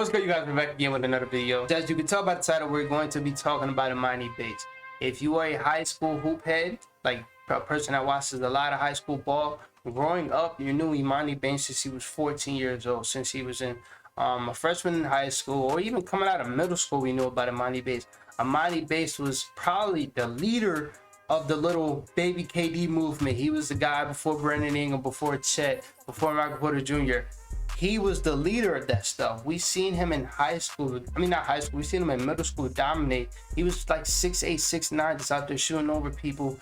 What's good, you guys? We're back again with another video. As you can tell by the title, we're going to be talking about Emoni Bates. If you are a high school hoop head, like a person that watches a lot of high school ball, growing up, you knew Emoni Bates since he was 14 years old, since he was in a freshman in high school, or even coming out of middle school, we knew about Emoni Bates. Emoni Bates was probably the leader of the little baby KD movement. He was the guy before Brandon Ingram, before Chet, before Michael Porter Jr. He was the leader of that stuff. We seen him in high school. I mean, not high school. We seen him in middle school dominate. He was like 6'8", 6'9", just out there shooting over people.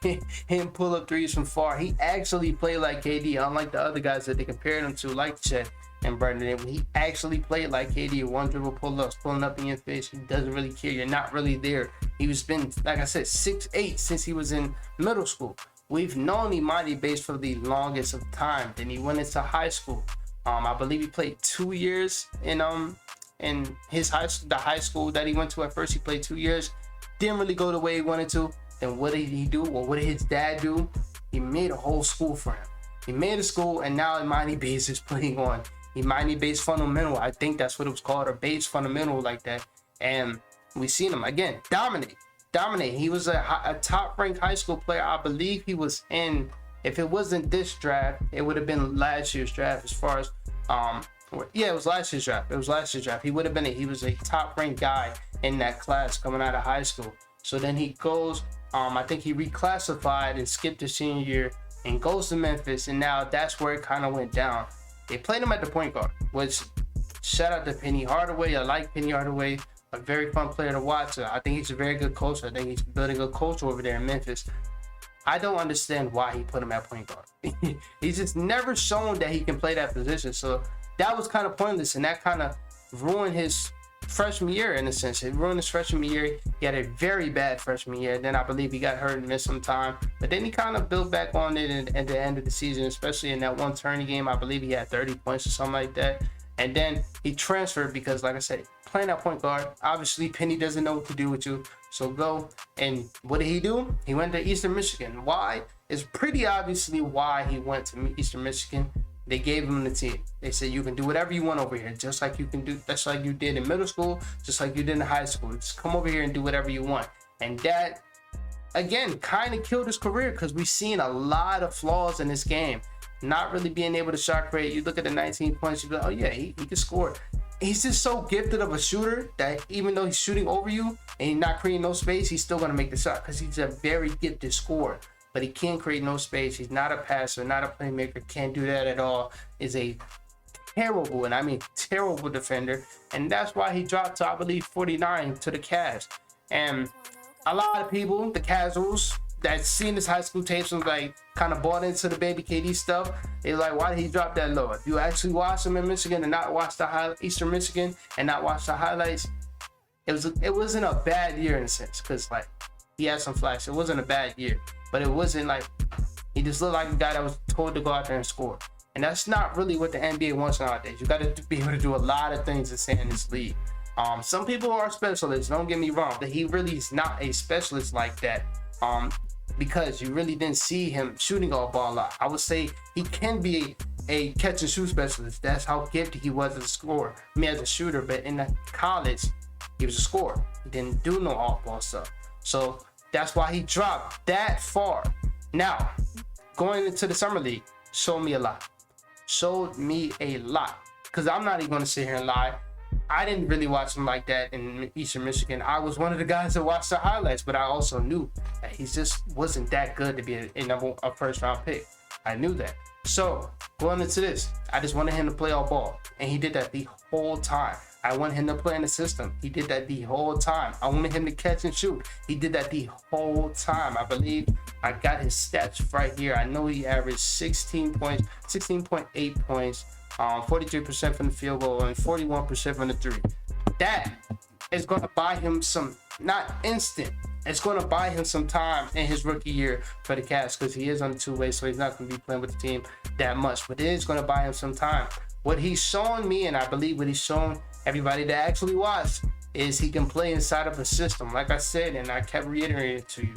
Him pull up threes from far. He actually played like KD, unlike the other guys that they compared him to, like Chet and Brandon Ingram. He actually played like KD. One dribble pull-ups, pulling up in your face. He doesn't really care. You're not really there. He was been, like I said, 6'8" since he was in middle school. We've known Emoni Bates for the longest of time. Then he went into high school. I believe he played 2 years in his the high school that he went to. At first, he played 2 years. Didn't really go the way he wanted to. Then what did he do? Well, what did his dad do? He made a whole school for him. He made a school, and now Emoni Bates is playing on Emoni Bates Fundamental. I think that's what it was called, or Bates Fundamental, like that. And we seen him again dominate. He was a top-ranked high school player. I believe he was in, if it wasn't this draft, it would have been last year's draft. As far as yeah, it was last year's draft. He would have been he was a top-ranked guy in that class coming out of high school. So then he goes, I think he reclassified and skipped his senior year and goes to Memphis, and now that's where it kind of went down. They played him at the point guard, which, shout out to Penny Hardaway. I like Penny Hardaway. A very fun player to watch. I think he's a very good coach. I think he's building a culture over there in Memphis. I don't understand why he put him at point guard. He's just never shown that he can play that position. So that was kind of pointless, and that kind of ruined his freshman year in a sense. It ruined his freshman year. He had a very bad freshman year. Then I believe he got hurt and missed some time. But then he kind of built back on it at the end of the season, especially in that one tourney game. I believe he had 30 points or something like that. And then he transferred because, like I said, playing at point guard, obviously Penny doesn't know what to do with you. So go. And what did he do? He went to Eastern Michigan. Why? It's pretty obviously why he went to Eastern Michigan. They gave him the team. They said, you can do whatever you want over here, just like you can do, that's like you did in middle school, just like you did in high school. Just come over here and do whatever you want. And that, again, kind of killed his career, because we've seen a lot of flaws in this game. Not really being able to shot create. You look at the 19 points, you be like, oh yeah, he can score. He's just so gifted of a shooter that even though he's shooting over you and he's not creating no space, he's still going to make the shot, because he's a very gifted scorer. But he can't create no space. He's not a passer, not a playmaker, can't do that at all. Is a terrible, and I mean terrible defender. And that's why he dropped to, I believe, 49 to the Cavs. And a lot of people, the casuals, that seen his high school tapes was like kind of bought into the baby KD stuff. They're like, why did he drop that low? If you actually watch him in Michigan and not watch the Eastern Michigan and not watch the highlights, it wasn't a bad year in a sense, because like he had some flash. It wasn't a bad year, but it wasn't like he just looked like a guy that was told to go out there and score. And that's not really what the NBA wants nowadays. You got to be able to do a lot of things to stay in this league. Some people are specialists, don't get me wrong, but he really is not a specialist like that. Because you really didn't see him shooting all ball a lot. I would say he can be a catch and shoot specialist. That's how gifted he was as a scorer. I mean, as a shooter, but in the college, he was a scorer. He didn't do no off ball stuff. So that's why he dropped that far. Now, going into the summer league, showed me a lot. Because I'm not even going to sit here and lie. I didn't really watch him like that in Eastern Michigan. I was one of the guys that watched the highlights, but I also knew that he just wasn't that good to be a first round pick. I knew that. So going into this, I just wanted him to play all ball, and he did that the whole time. I wanted him to play in the system. He did that the whole time. I wanted him to catch and shoot. He did that the whole time. I believe I got his stats right here. I know he averaged 16 points, 16.8 points. 43% from the field goal and 41% from the three. That is going to buy him some, not instant, it's going to buy him some time in his rookie year for the Cavs, because he is on the two-way, so he's not going to be playing with the team that much. But it is going to buy him some time. What he's shown me, and I believe what he's shown everybody that actually watched, is he can play inside of a system. Like I said, and I kept reiterating it to you,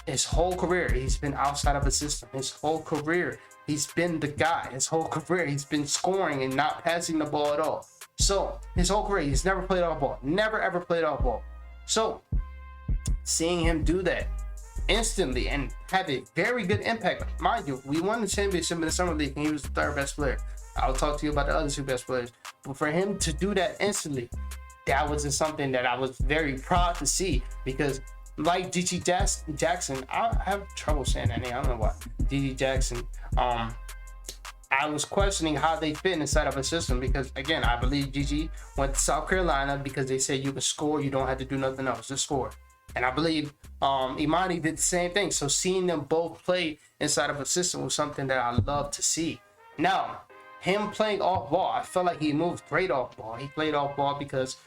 his whole career, he's been outside of a system. His whole career, he's been the guy. His whole career, he's been scoring and not passing the ball at all. So his whole career, he's never played off ball, never ever played off ball. So seeing him do that instantly and have a very good impact, mind you, we won the championship in the summer league and he was the third best player. I'll talk to you about the other two best players, but for him to do that instantly, that was just something that I was very proud to see, because like G.G. Jackson, I have trouble saying that name, I don't know why. G.G. Jackson, I was questioning how they fit inside of a system, because again, I believe G.G. went to South Carolina because they said you can score, you don't have to do nothing else, just score. And I believe Emoni did the same thing. So seeing them both play inside of a system was something that I love to see. Now, him playing off ball, I felt like he moved great off ball. He played off ball because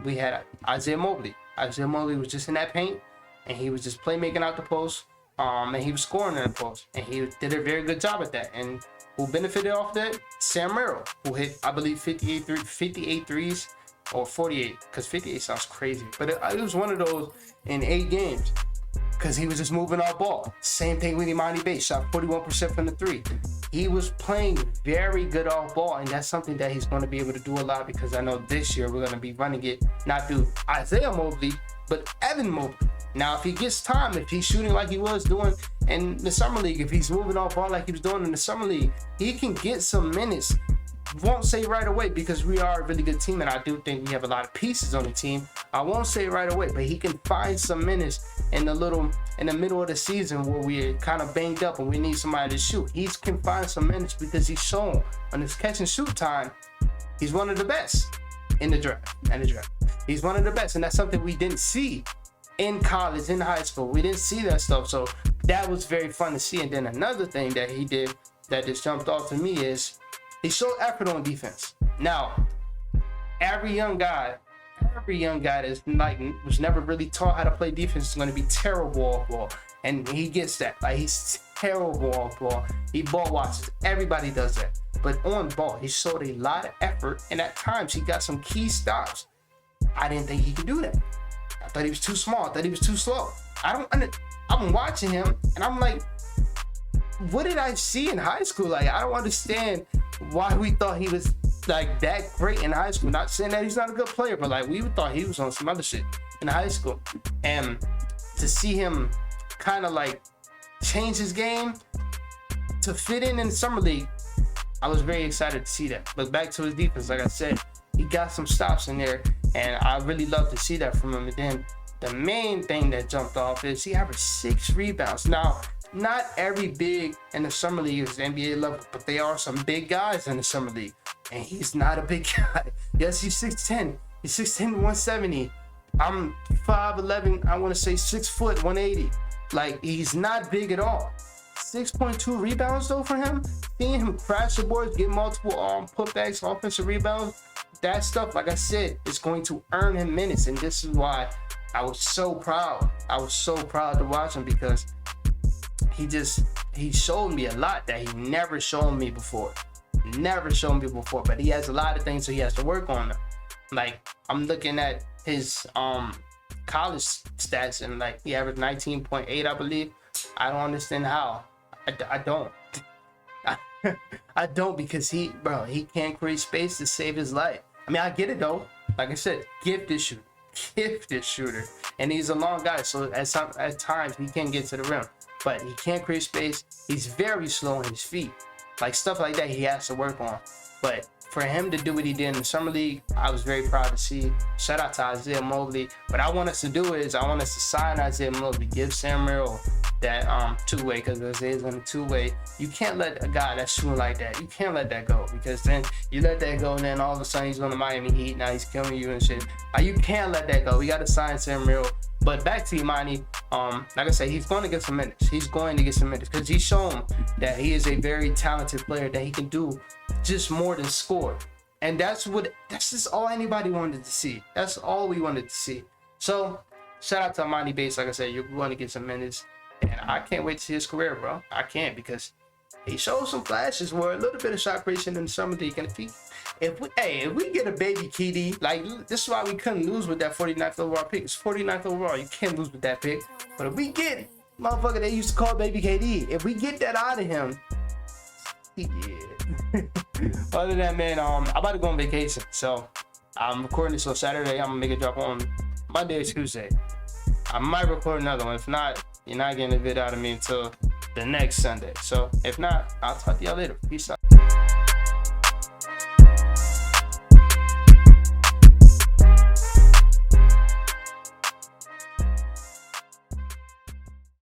we had Isaiah Mobley. Isaiah Mobley was just in that paint, and he was just playmaking out the post, and he was scoring in the post, and he did a very good job at that. And who benefited off that? Sam Merrill, who hit, I believe, 58 threes, or 48, because 58 sounds crazy, but it was one of those in 8 games, because he was just moving off ball. Same thing with Emoni Bates, shot 41% from the 3. He was playing very good off ball, and that's something that he's going to be able to do a lot, because I know this year we're going to be running it not through Isaiah Mobley, but Evan Mobley. Now, if he gets time, if he's shooting like he was doing in the summer league, if he's moving off ball like he was doing in the summer league, he can get some minutes. Won't say right away, because we are a really good team, and I do think we have a lot of pieces on the team. I won't say right away, but he can find some minutes in the middle of the season where we're kind of banged up and we need somebody to shoot. He can find some minutes because he's shown on his catch and shoot time, he's one of the best in the draft. He's one of the best, and that's something we didn't see in college, in high school. We didn't see that stuff, so that was very fun to see. And then another thing that he did that just jumped off to me is he showed effort on defense. Now, every young guy that's was never really taught how to play defense is going to be terrible off ball, and he gets that. Like, he's terrible off ball. He ball watches. Everybody does that. But on ball, he showed a lot of effort, and at times he got some key stops. I didn't think he could do that. I thought he was too small. I thought he was too slow. I'm watching him, and I'm like, what did I see in high school? Like, I don't understand why we thought he was like that great in high school. Not saying that he's not a good player, but like, we thought he was on some other shit in high school. And to see him kind of like change his game to fit in the summer league, I was very excited to see that. But back to his defense, like I said, he got some stops in there, and I really love to see that from him. And then the main thing that jumped off is he averaged 6 rebounds. Now, not every big in the summer league is NBA level, but there are some big guys in the summer league, and he's not a big guy. Yes, he's 6'10". He's 6'10", 170. I'm 5'11". I want to say 6 foot, 180. Like, he's not big at all. 6.2 rebounds though for him. Seeing him crash the boards, get multiple putbacks, offensive rebounds, that stuff, like I said, is going to earn him minutes, and this is why I was so proud. I was so proud to watch him, because he showed me a lot that he never showed me before. But he has a lot of things, so he has to work on them. Like, I'm looking at his college stats, and like, he averaged 19.8, I believe. I don't understand how. I don't. I don't, because he can't create space to save his life. I mean, I get it though. Like I said, gifted shooter, and he's a long guy, so at times he can get to the rim, but he can't create space. He's very slow on his feet. Like, stuff like that he has to work on. But for him to do what he did in the summer league, I was very proud to see. Shout out to Isaiah Mobley. What I want us to do is, I want us to sign Isaiah Mobley, give Sam Merrill that two-way, because Isaiah's on a two-way. You can't let a guy that's shooting like that, you can't let that go, because then you let that go, and then all of a sudden he's going to Miami Heat. Now he's killing you and shit. You can't let that go. We got to sign Sam Merrill. But back to Emoni, like I said, he's going to get some minutes. Because he's shown that he is a very talented player, that he can do just more than score. And that's just all anybody wanted to see. That's all we wanted to see. So shout out to Emoni Bates. Like I said, you're going to get some minutes, and I can't wait to see his career, bro. I can't, because he showed some flashes where a little bit of shot creation in the summer league. And if we get a baby KD, like, this is why we couldn't lose with that 49th overall pick. It's 49th overall. You can't lose with that pick. But if we get motherfucker they used to call baby KD, if we get that out of him, yeah. Other than that, man, I'm about to go on vacation. So I'm recording this on Saturday. I'm gonna make a drop on Monday or Tuesday. I might record another one. If not, you're not getting a vid out of me until the next Sunday. So if not, I'll talk to y'all later. Peace out.